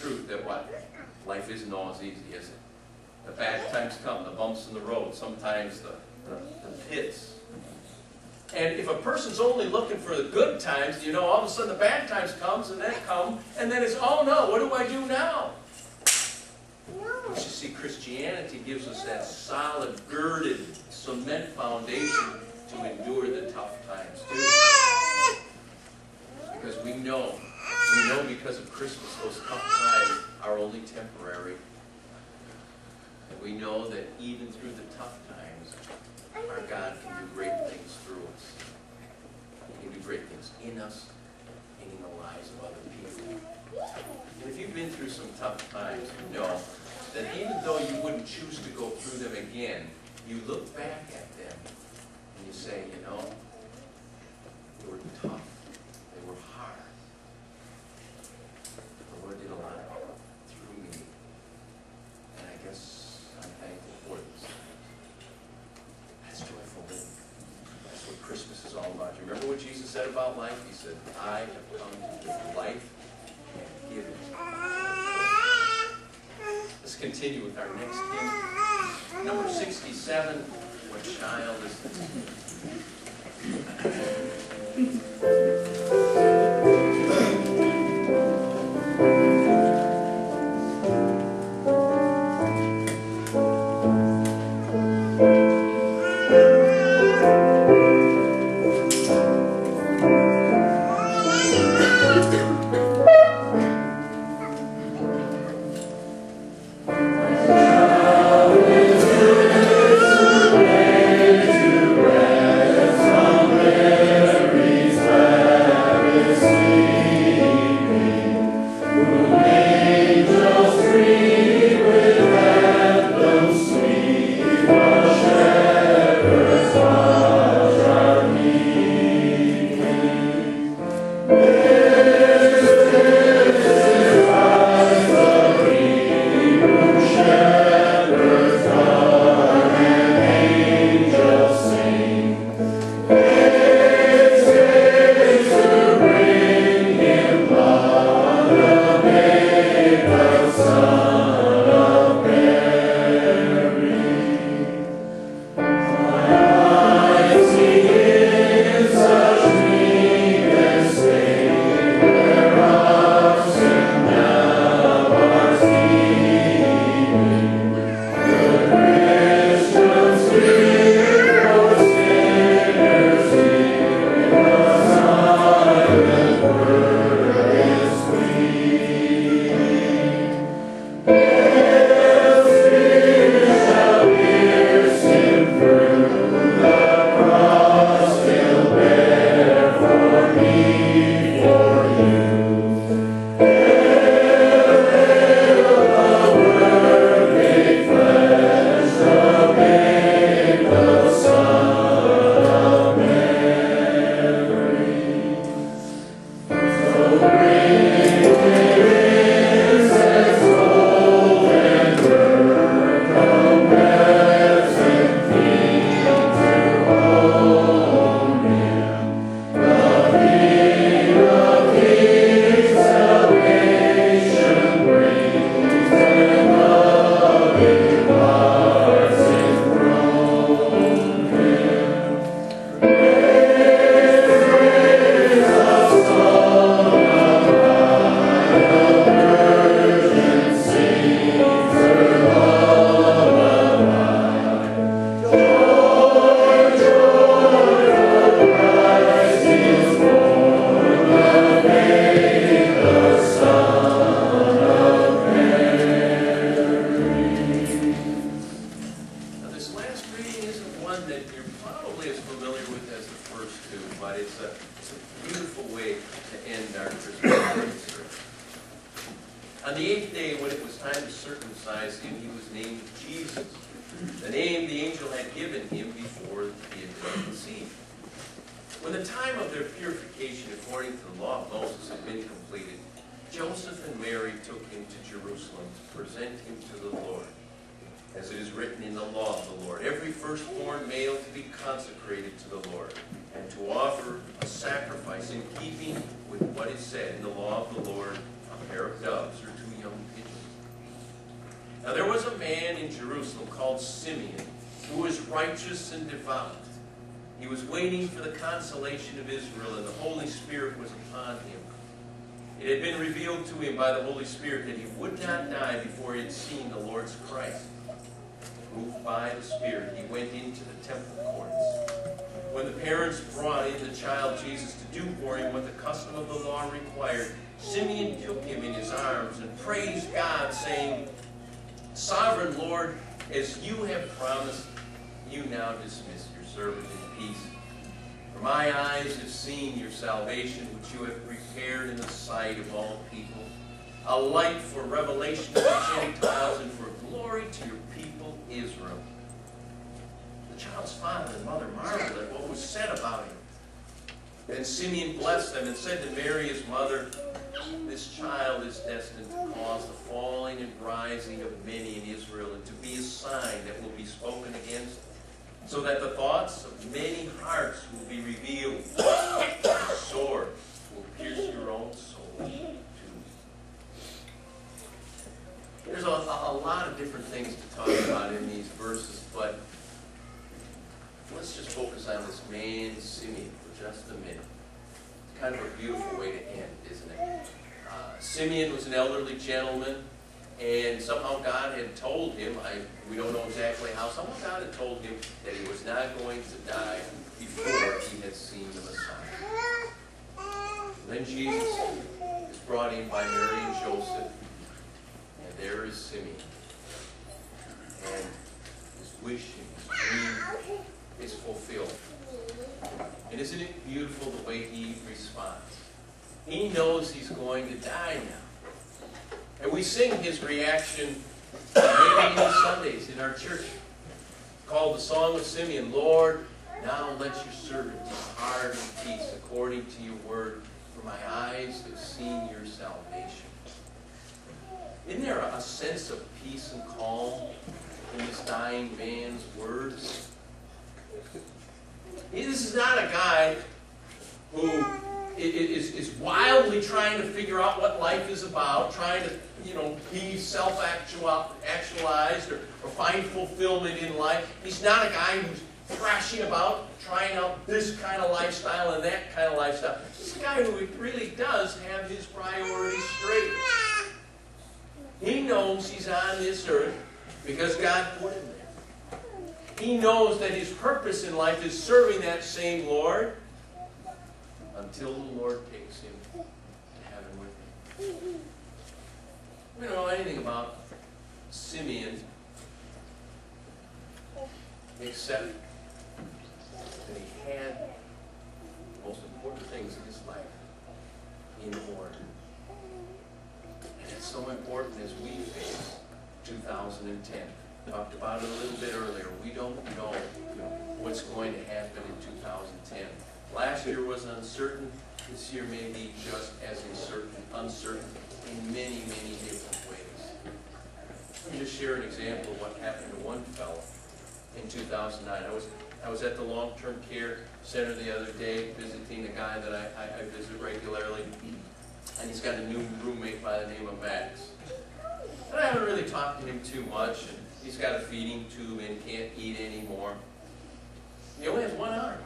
Truth that what? Life isn't always easy, is it? The bad times come, the bumps in the road, sometimes the pits. And if a person's only looking for the good times, you know, all of a sudden the bad times comes, and then it's, oh no, what do I do now? But you see, Christianity gives us that solid, girded, cement foundation to endure the tough times too. Because we know because of Christmas, those tough times are only temporary. And we know that even through the tough times, our God can do great things through us. He can do great things in us and in the lives of other people. And if you've been through some tough times, you know that even though you wouldn't choose to go through them again, you look back at them and you say, you know, they were tough. They were hard. The Lord did a lot through me. And I guess I'm thankful for this. That's joyful living. That's what Christmas is all about. You remember what Jesus said about life? He said, I have come to give life and give it. Let's continue with our next hymn. Number 67, What Child Is This? Sacrifice in keeping with what is said in the law of the Lord, a pair of doves or 2 man in Jerusalem called Simeon, who was righteous and devout. He was waiting for the consolation of Israel, and the Holy Spirit was upon him. It had been revealed to him by the Holy Spirit that he would not die before he had seen the Lord's Christ. Moved by the Spirit, he went into the temple courts. When the parents brought in the child Jesus to do for him what the custom of the law required, Simeon took him in his arms and praised God, saying, "Sovereign Lord, as you have promised, you now dismiss your servant in peace. For my eyes have seen your salvation, which you have prepared in the sight of all people, a light for revelation to the Gentiles and for glory to your people Israel." The child's father and mother marveled at what was said about him. Then Simeon blessed them and said to Mary, his mother, "This child is destined to cause the falling and rising of many in Israel, and to be a sign that will be spoken against, so that the thoughts of many hearts will be revealed. The sword will pierce your own soul too." There's a lot of different things to talk about in these verses, but let's just focus on this man Simeon for just a minute. It's kind of a beautiful way to end, isn't it? Simeon was an elderly gentleman, and somehow God had told him, we don't know exactly how, somehow God had told him that he was not going to die before he had seen the Messiah. Then Jesus is brought in by Mary and Joseph, and there is Simeon. And his wish and his dream is fulfilled. And isn't it beautiful the way he responds? He knows he's going to die now. And we sing his reaction maybe in Sundays in our church, called the Song of Simeon. "Lord, now let your servant depart in peace according to your word, for my eyes have seen your salvation." Isn't there a sense of peace and calm in this dying man's words? This is not a guy who is wildly trying to figure out what life is about, trying to, be self-actualized or find fulfillment in life. He's not a guy who's thrashing about, trying out this kind of lifestyle and that kind of lifestyle. He's a guy who really does have his priorities straight. He knows he's on this earth because God put him there. He knows that his purpose in life is serving that same Lord until the Lord takes him to heaven with him. We don't know anything about Simeon except that he had the most important things in his life in order. And it's so important as we face 2010. Talked about it a little bit earlier. We don't know what's going to happen in 2010. Last year was uncertain. This year may be just as uncertain in many, many different ways. Let me just share an example of what happened to one fellow in 2009. I was at the long-term care center the other day visiting a guy that I visit regularly, and he's got a new roommate by the name of Max. And I haven't really talked to him too much, and he's got a feeding tube and can't eat anymore. He only has one arm.